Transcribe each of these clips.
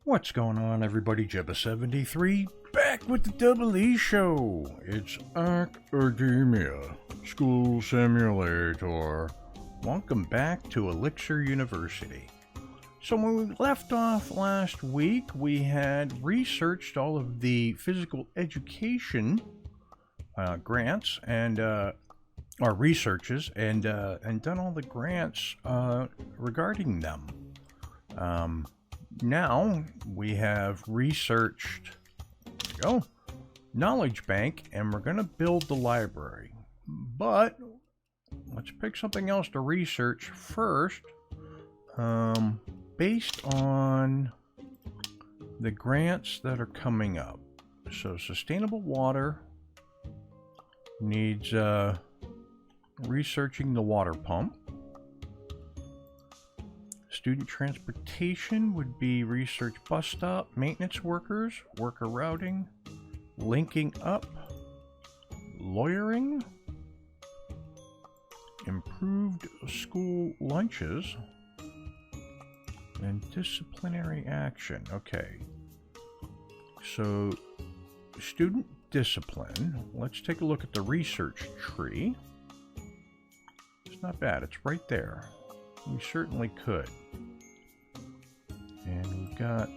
What's going on, everybody? Jebba73 back with the DoubleEShow. It's Academia School Simulator. Welcome back to Elixir University. So when we left off last week, we had researched all of the physical education grants and our researches and done all the grants regarding them. Now we have researched, knowledge bank, and we're going to build the library. But let's pick something else to research first, based on the grants that are coming up. So sustainable water needs researching the water pump. Student transportation would be research bus stop, maintenance workers, worker routing, linking up, lawyering, improved school lunches, and disciplinary action. Okay, so student discipline. Let's take a look at the research tree. It's not bad, it's right there. We certainly could. And we've got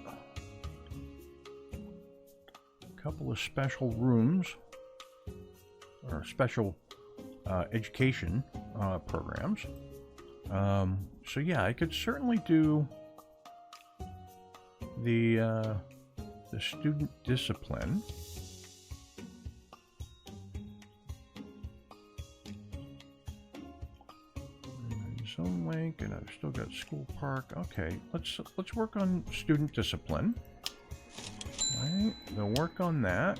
a couple of special rooms, or special education programs. So yeah, I could certainly do the student discipline. Zone link, and I've still got school park. Okay, let's work on student discipline. All right, we'll work on that.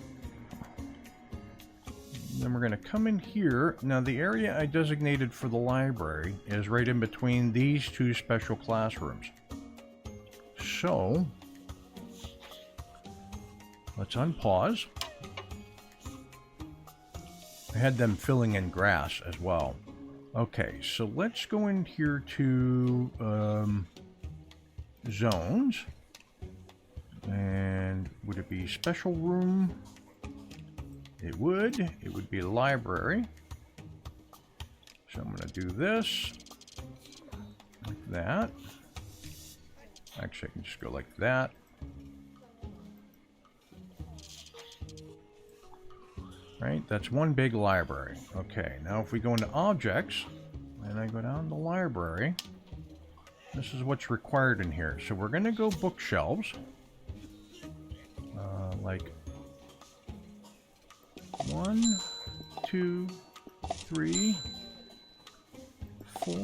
And then we're going to come in here. Now the area I designated for the library is right in between these two special classrooms. So let's unpause. I had them filling in grass as well. Okay, so let's go in here to zones, and would it be special room? It would be library. So I'm going to do this like that. Actually, I can just go like that. Right, that's one big library. Okay, now if we go into objects and I go down to library, this is what's required in here. So we're going to go bookshelves, like 1, 2, 3, 4,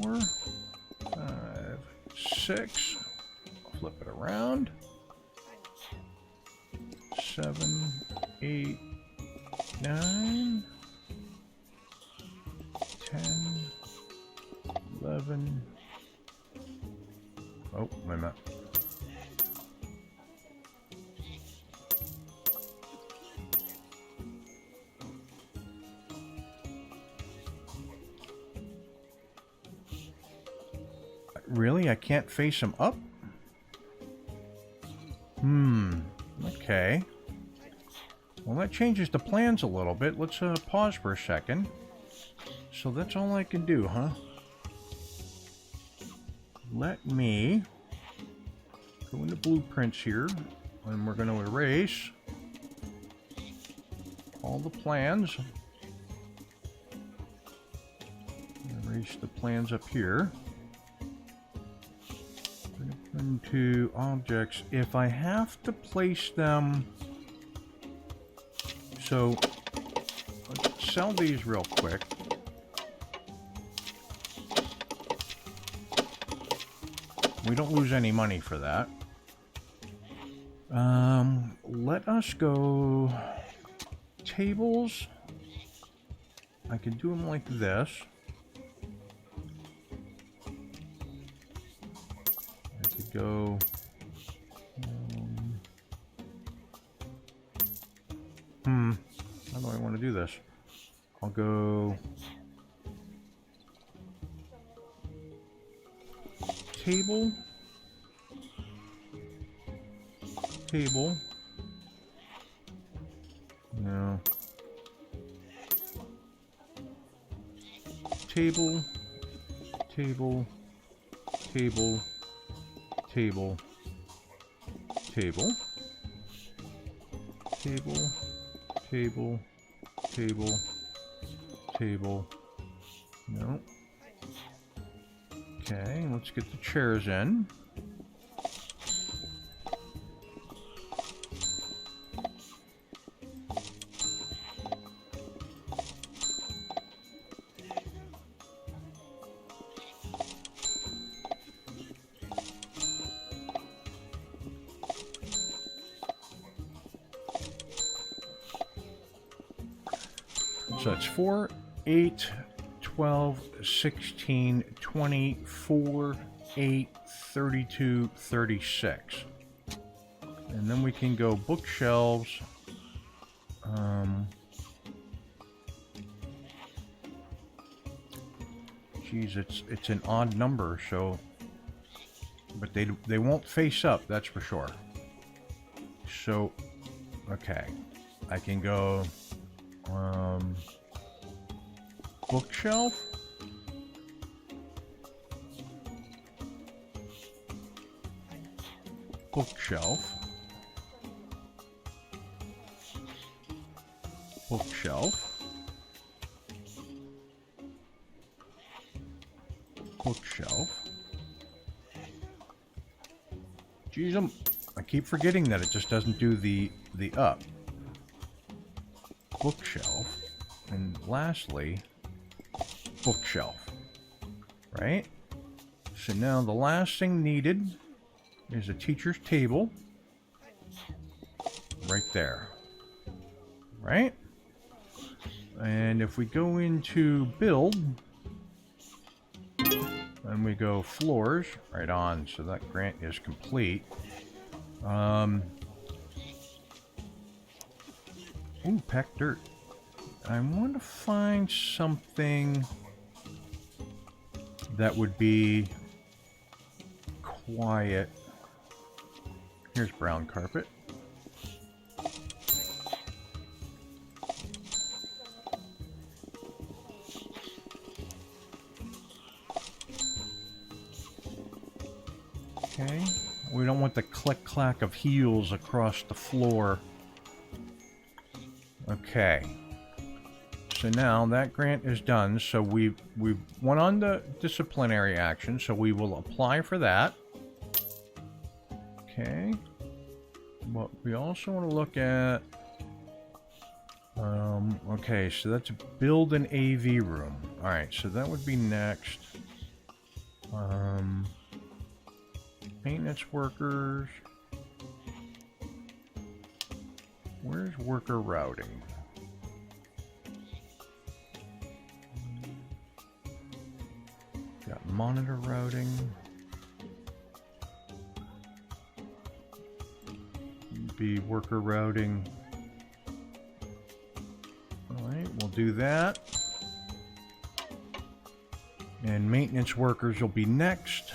5, 6. Flip it around. 7, 8. 9, 10, 11. Oh, wait a minute. Really? I can't face him up? Okay. Well, that changes the plans a little bit. Let's pause for a second. So that's all I can do, huh? Let me go into blueprints here, and we're going to erase all the plans. Erase the plans up here. Into objects. If I have to place them... So, let's sell these real quick. We don't lose any money for that. Let us go tables. I can do them like this. I could go... How do I want to do this? I'll go table, table. No. Table, table, table, table, table, table, table, table, table. No. Okay, let's get the chairs in. So it's 4, 8, 12, 16, 24, 8, 32, 36. And then we can go bookshelves. Geez, it's an odd number, so, but they won't face up, that's for sure. So, okay, I can go bookshelf, bookshelf, bookshelf, bookshelf. Geez, I keep forgetting that it just doesn't do the up. Bookshelf, and lastly, bookshelf, right? So now the last thing needed is a teacher's table, right there, right? And if we go into build, and we go floors, right on, so that grant is complete. Ooh, pack dirt. I want to find something that would be quiet. Here's brown carpet. Okay. We don't want the click-clack of heels across the floor. Okay. So now that grant is done. So we've went on the disciplinary action. So we will apply for that. Okay. But we also want to look at... okay, so that's build an AV room. Alright, so that would be next. Maintenance workers. Where's worker routing? Got monitor routing. Be worker routing. Alright, we'll do that. And maintenance workers will be next.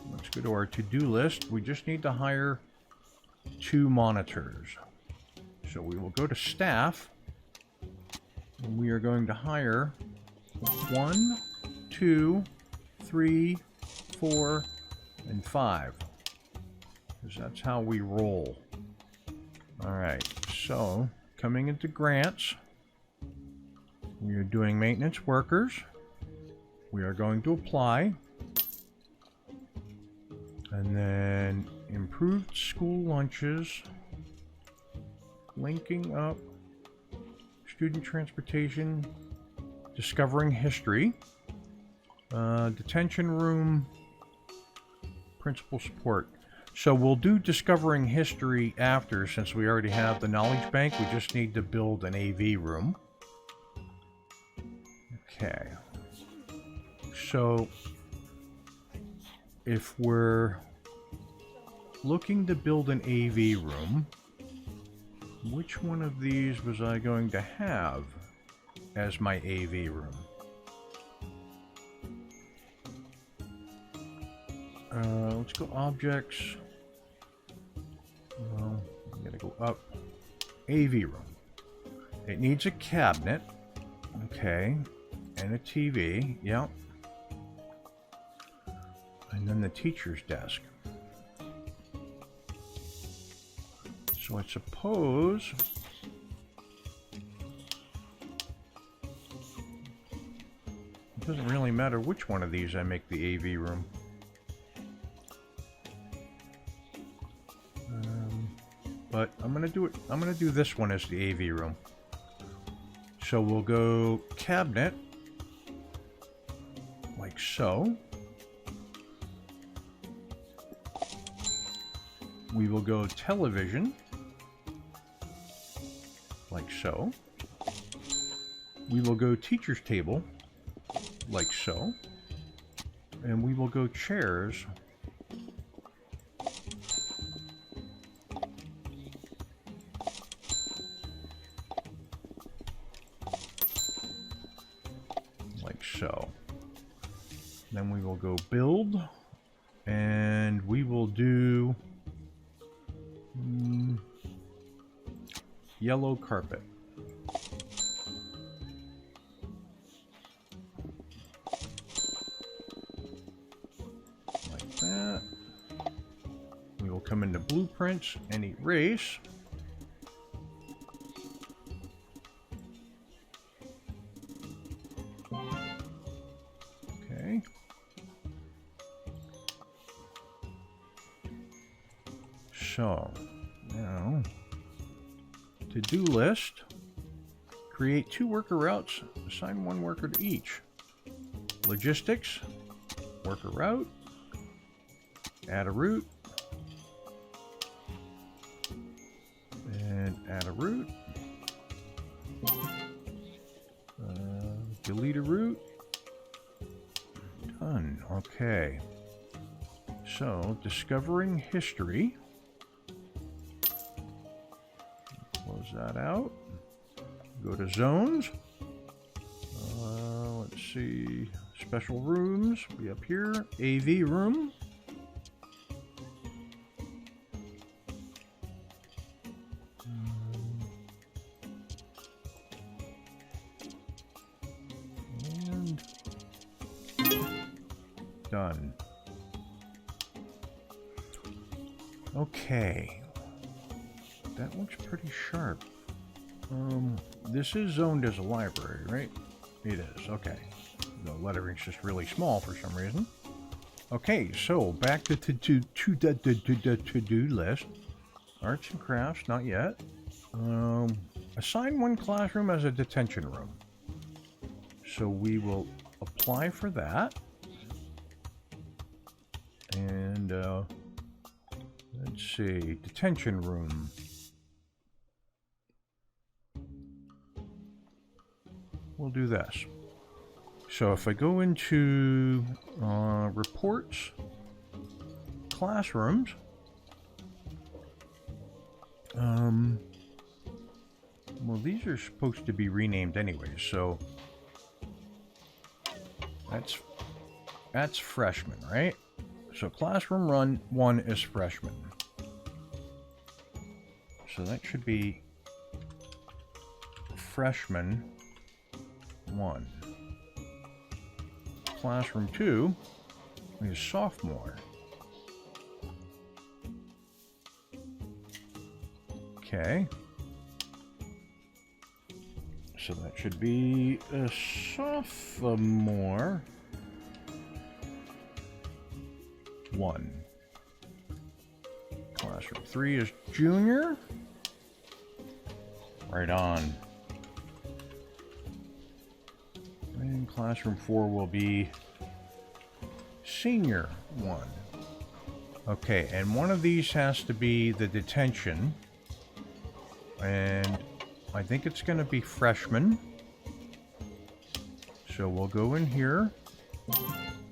Let's go to our to-do list. We just need to hire 2 monitors. So we will go to staff. And we are going to hire 1, 2, 3, 4, and 5. Because that's how we roll. Alright, so coming into grants, we are doing maintenance workers. We are going to apply. And then improved school lunches, linking up, student transportation, discovering history, detention room, principal support. So we'll do discovering history after, since we already have the knowledge bank. We just need to build an AV room. Okay. So if we're looking to build an AV room, which one of these was I going to have as my AV room? Let's go objects. Gotta go up. AV room. It needs a cabinet. Okay. And a TV. Yep. And then the teacher's desk. So I suppose it doesn't really matter which one of these I make the AV room. But I'm gonna do this one as the AV room. So we'll go cabinet, like so. We will go television, like so. We will go teacher's table, like so. And we will go chairs, like so. Then we will go build, and we will do yellow carpet. Like that. We will come into blueprints and erase. Okay. So, now, to-do list, create 2 worker routes, assign 1 worker to each. Logistics, worker route, add a route, and add a route, delete a route, done. Okay, so discovering history. Close that out. Go to zones. Let's see. Special rooms. Be up here. AV room. And done. Okay. That looks pretty sharp. This is zoned as a library, right? It is, okay. The lettering's just really small for some reason. Okay, so back to to-do list. Arts and crafts, not yet. Assign 1 classroom as a detention room. So we will apply for that. And, let's see, detention room. We'll do this. So if I go into reports, classrooms, well, these are supposed to be renamed anyway, so that's freshman, right? So classroom run 1 is freshman. So that should be freshman 1. Classroom 2 is sophomore. Okay. So that should be a sophomore 1. Classroom 3 is junior. Right on. And classroom 4 will be senior 1. Okay, and one of these has to be the detention. And I think it's going to be freshman. So we'll go in here.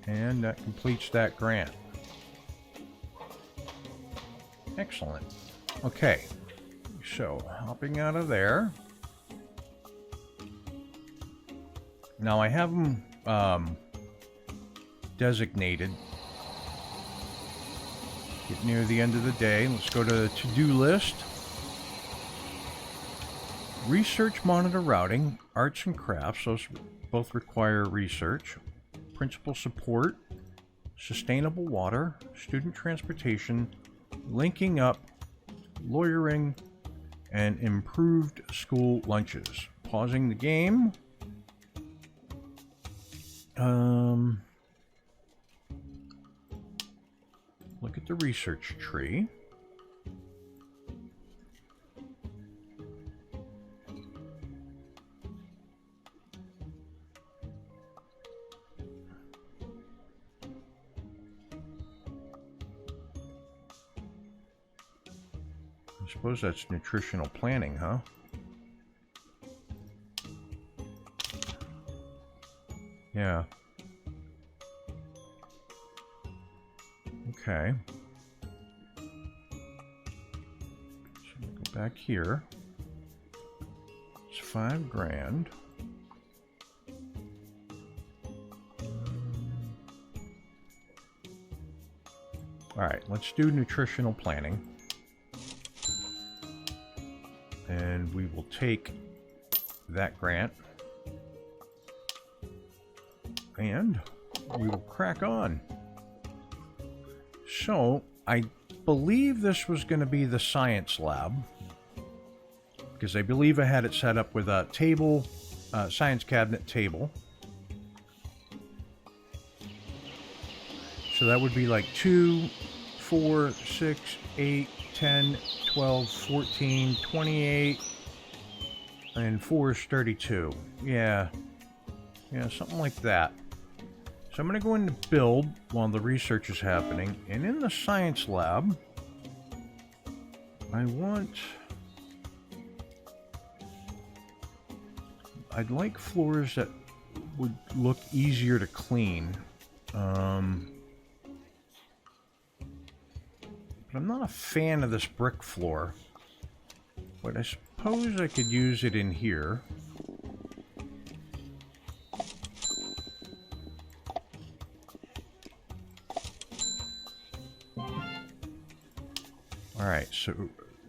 And that completes that grant. Excellent. Okay. So, hopping out of there. Now I have them designated. Get near the end of the day. Let's go to the to-do list. Research, monitor, routing, arts and crafts, those both require research. Principal support, sustainable water, student transportation, linking up, lawyering, and improved school lunches. Pausing the game. Look at the research tree. I suppose that's nutritional planning, huh? Yeah. Okay. So go back here. It's $5,000. All right, let's do nutritional planning. And we will take that grant. And we will crack on. So, I believe this was going to be the science lab. Because I believe I had it set up with a table, science cabinet table. So that would be like 2, 4, 6, 8, 10, 12, 14, 28, and 4 is 32. Yeah, something like that. So I'm going to go into build while the research is happening. And in the science lab, I'd like floors that would look easier to clean. But I'm not a fan of this brick floor. But I suppose I could use it in here. Alright, so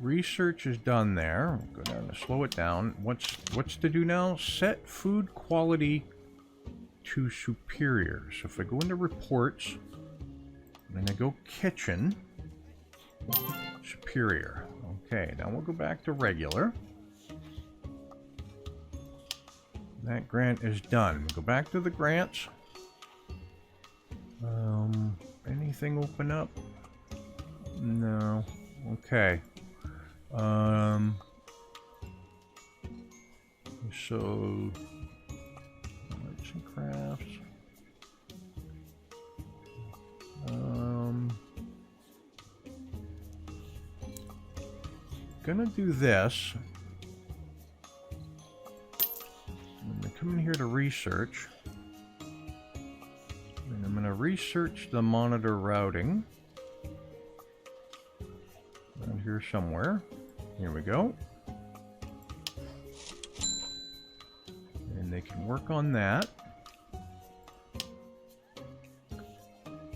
research is done there. Go down to slow it down. What's to do now? Set food quality to superior. So if I go into reports, then I go kitchen, superior. Okay, now we'll go back to regular. That grant is done. Go back to the grants. Anything open up? No. Okay. So arts and crafts. Gonna do this. I'm gonna come in here to research. And I'm gonna research the monitor routing. Around here somewhere. Here we go. And they can work on that.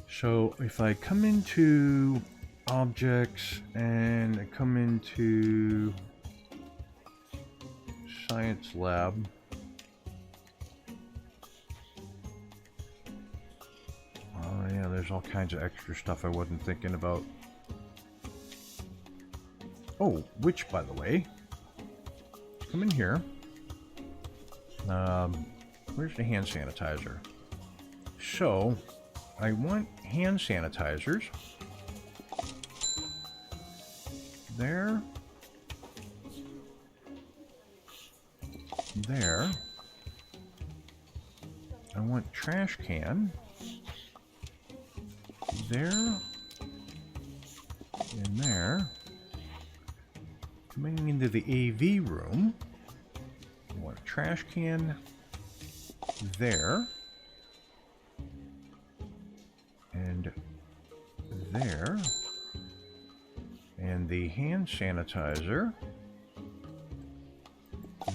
So if I come into objects and I come into science lab, oh yeah, there's all kinds of extra stuff I wasn't thinking about. Oh, which, by the way, come in here. Where's the hand sanitizer? So, I want hand sanitizers. There. There. I want trash can. There. And there. Coming into the AV room, I want a trash can there, and there, and the hand sanitizer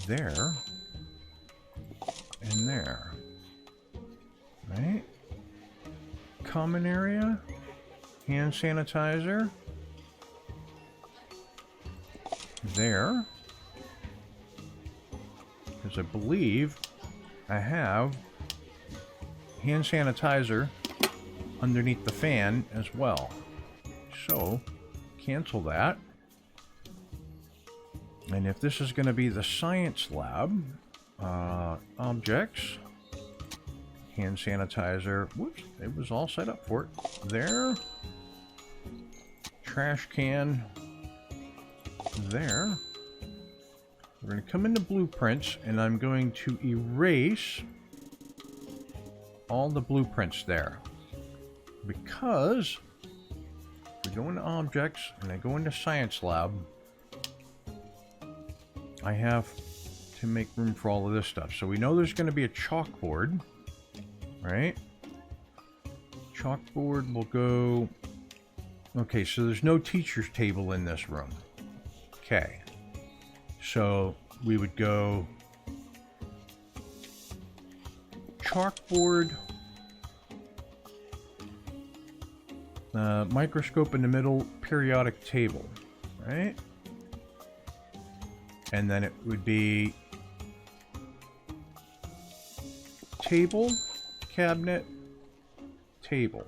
there, and there, right? Common area, hand sanitizer, there, because I believe I have hand sanitizer underneath the fan as well. So, cancel that. And if this is going to be the science lab, objects, hand sanitizer, whoops, it was all set up for it. There. Trash can. There. We're going to come into blueprints, and I'm going to erase all the blueprints there. Because if we go into objects, and I go into science lab, I have to make room for all of this stuff. So we know there's going to be a chalkboard, right? Chalkboard will go... Okay, so there's no teacher's table in this room. Okay. So we would go chalkboard, microscope in the middle, periodic table, right? And then it would be table, cabinet, table.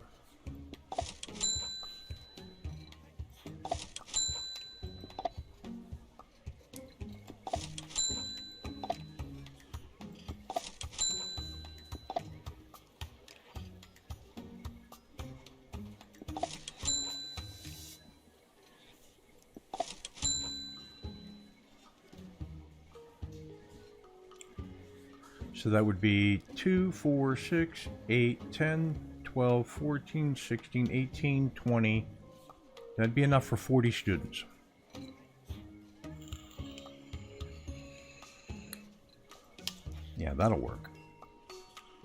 So that would be 2, 4, 6, 8, 10, 12, 14, 16, 18, 20. That'd be enough for 40 students. Yeah, that'll work.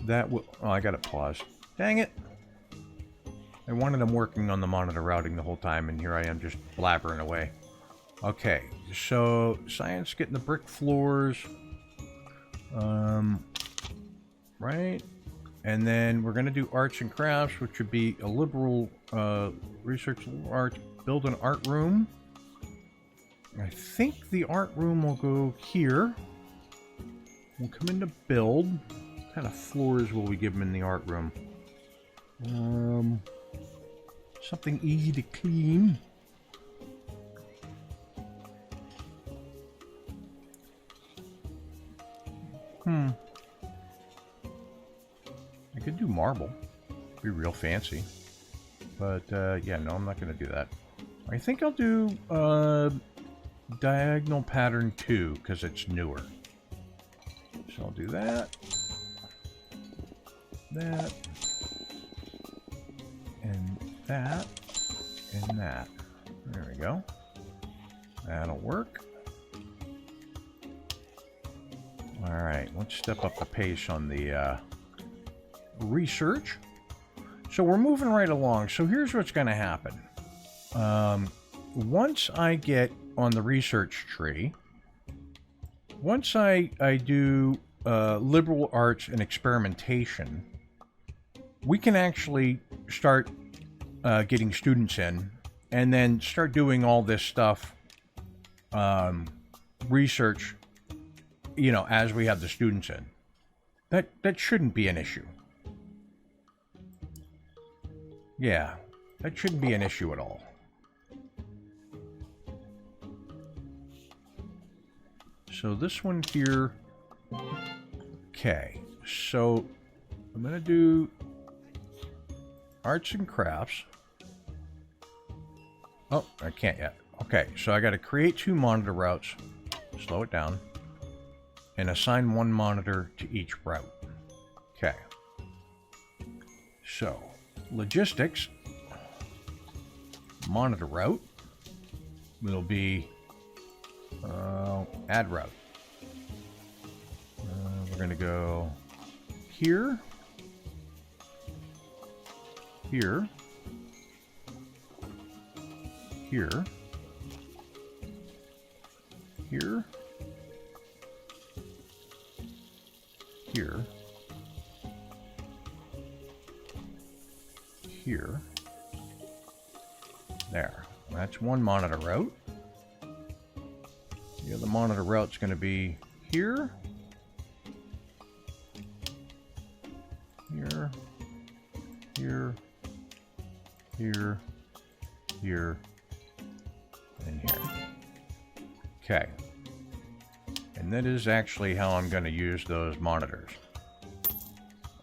That will... Oh, I got it paused. Dang it! I wanted them working on the monitor routing the whole time, and here I am just blabbering away. Okay, so science getting the brick floors. Right, and then we're going to do arts and crafts, which would be a liberal research arts, build an art room. I think the art room will go here. We'll come into build. What kind of floors will we give them in the art room? Something easy to clean. I could do marble. Be real fancy. But, yeah, no, I'm not going to do that. I think I'll do, diagonal pattern 2, because it's newer. So I'll do that. That. And that. And that. There we go. That'll work. Alright, let's step up the pace on the, research. So we're moving right along. So here's what's going to happen. Once I get on the research tree, once I do liberal arts and experimentation, we can actually start getting students in and then start doing all this stuff, research, you know, as we have the students in. That shouldn't be an issue. Yeah, that shouldn't be an issue at all. So this one here... Okay, so I'm going to do arts and crafts. Oh, I can't yet. Okay, so I got to create 2 monitor routes, slow it down, and assign 1 monitor to each route. Okay. So, logistics, monitor route will be add route. We're going to go here, here, here, here, here, here. There. That's 1 monitor route. The other monitor route's going to be here, here, here, here, here, and here. Okay. And that is actually how I'm going to use those monitors.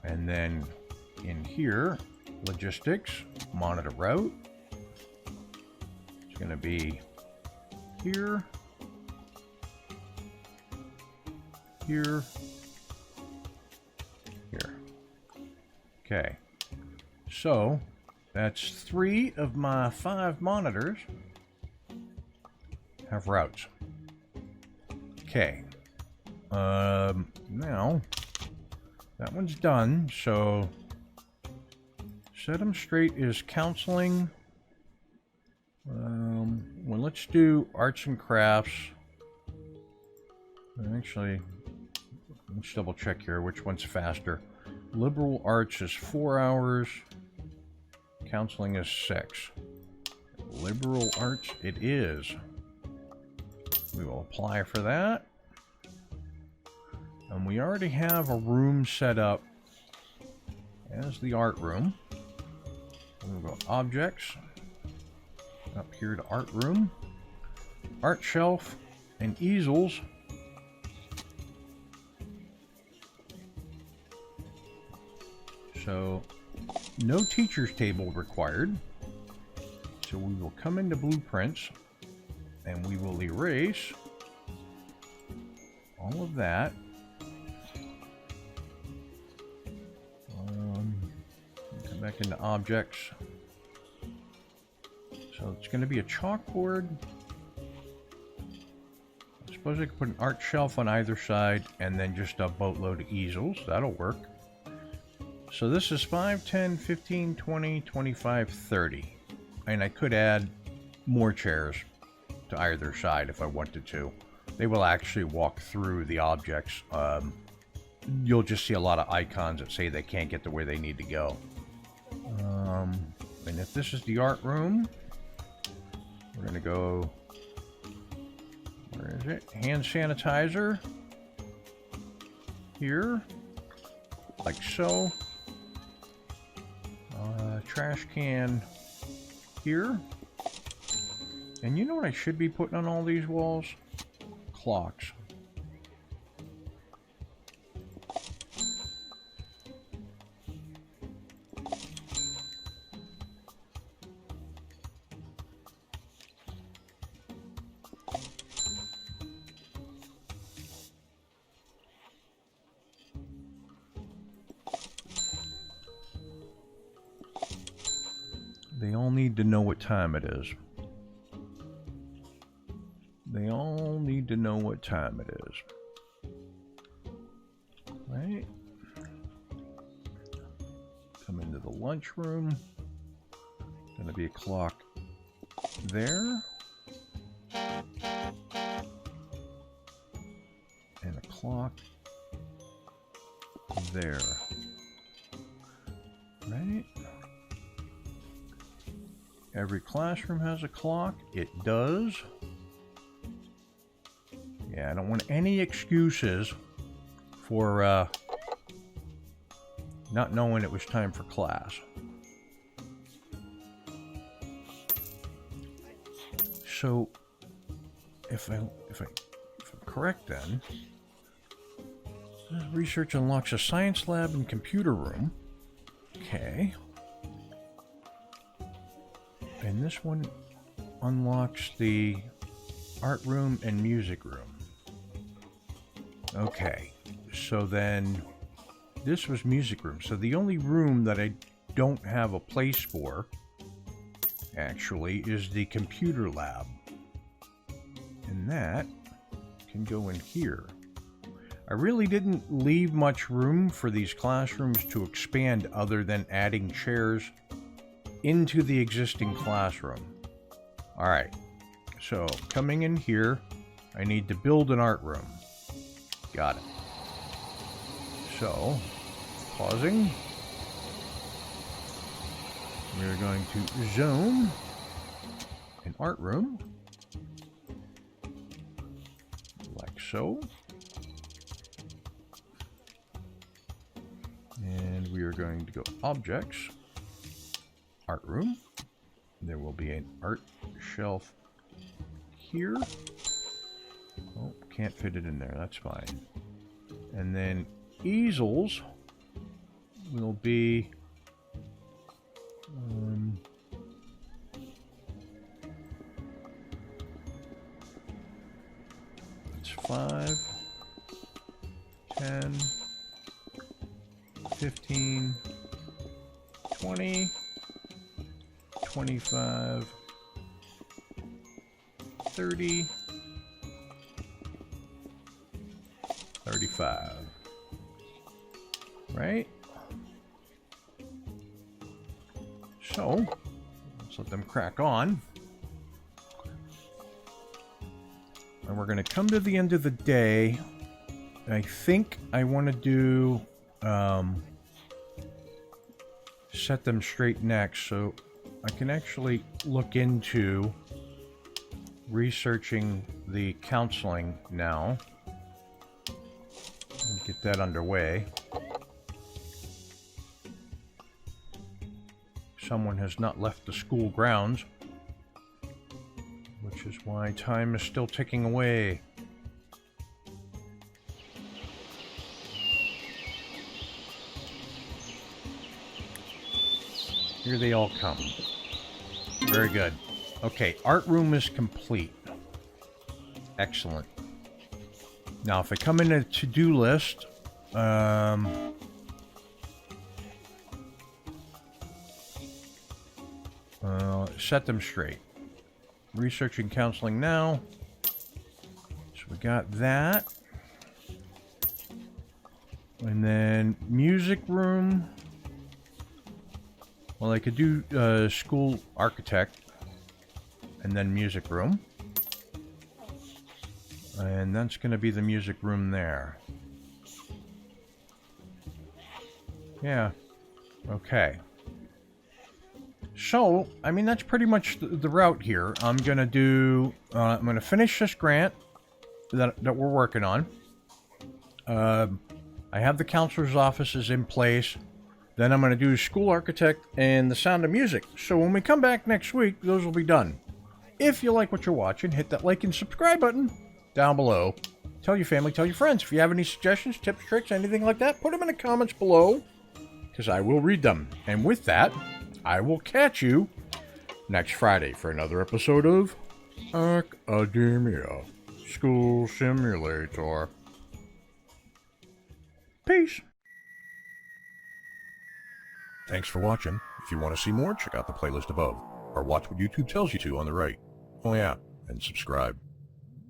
And then in here, logistics, monitor route. It's going to be here, here, here. Okay. So that's 3 of my 5 monitors have routes. Okay. Now that one's done. So set them straight is counseling. Well, let's do arts and crafts. Actually, let's double check here which one's faster. Liberal arts is 4 hours. Counseling is 6. Liberal arts it is. We will apply for that. And we already have a room set up as the art room. We'll go objects. Up here to art room. Art shelf and easels. So no teacher's table required. So we will come into blueprints and we will erase all of that. Come back into objects. So it's going to be a chalkboard. I suppose I could put an art shelf on either side and then just a boatload of easels. That'll work. So this is 5, 10, 15, 20, 25, 30. And I could add more chairs to either side if I wanted to. They will actually walk through the objects. You'll just see a lot of icons that say they can't get to where they need to go. And if this is the art room, we're going to go, where is it? Hand sanitizer. Here. Like so. Trash can here. And you know what I should be putting on all these walls? Clocks. They all need to know what time it is. They all need to know what time it is. Right? Come into the lunchroom. Gonna be a clock there. And a clock there. Right? Every classroom has a clock. It does. Yeah, I don't want any excuses for not knowing it was time for class. So, if I'm correct then, research unlocks a science lab and computer room. Okay. And this one unlocks the art room and music room. Okay, so then this was music room. So the only room that I don't have a place for, actually, is the computer lab. And that can go in here. I really didn't leave much room for these classrooms to expand other than adding chairs into the existing classroom. Alright, so coming in here, I need to build an art room. Got it. So, pausing. We're going to zone an art room. Like so. And we are going to go objects, art room. There will be an art shelf here. Oh, can't fit it in there. That's fine. And then easels will be it's 5, 10, 15, 20, 25, 30, 35. Right? So, let's let them crack on. And we're going to come to the end of the day. I think I want to do set them straight next, so I can actually look into researching the counseling now. Get that underway. Someone has not left the school grounds, which is why time is still ticking away. Here they all come. Very good. Okay, art room is complete. Excellent. Now, if I come in a to-do list, set them straight. Researching counseling now. So we got that. And then music room. Well, I could do school architect and then music room. And that's going to be the music room there. Yeah. Okay. So, I mean, that's pretty much the route here. I'm going to do... I'm going to finish this grant that we're working on. I have the counselor's offices in place. Then I'm going to do school architect and the sound of music. So when we come back next week, those will be done. If you like what you're watching, hit that like and subscribe button down below. Tell your family, tell your friends. If you have any suggestions, tips, tricks, anything like that, put them in the comments below, because I will read them. And with that, I will catch you next Friday for another episode of Academia School Simulator. Peace. Thanks for watching. If you want to see more, check out the playlist above, or watch what YouTube tells you to on the right. Oh yeah, and subscribe.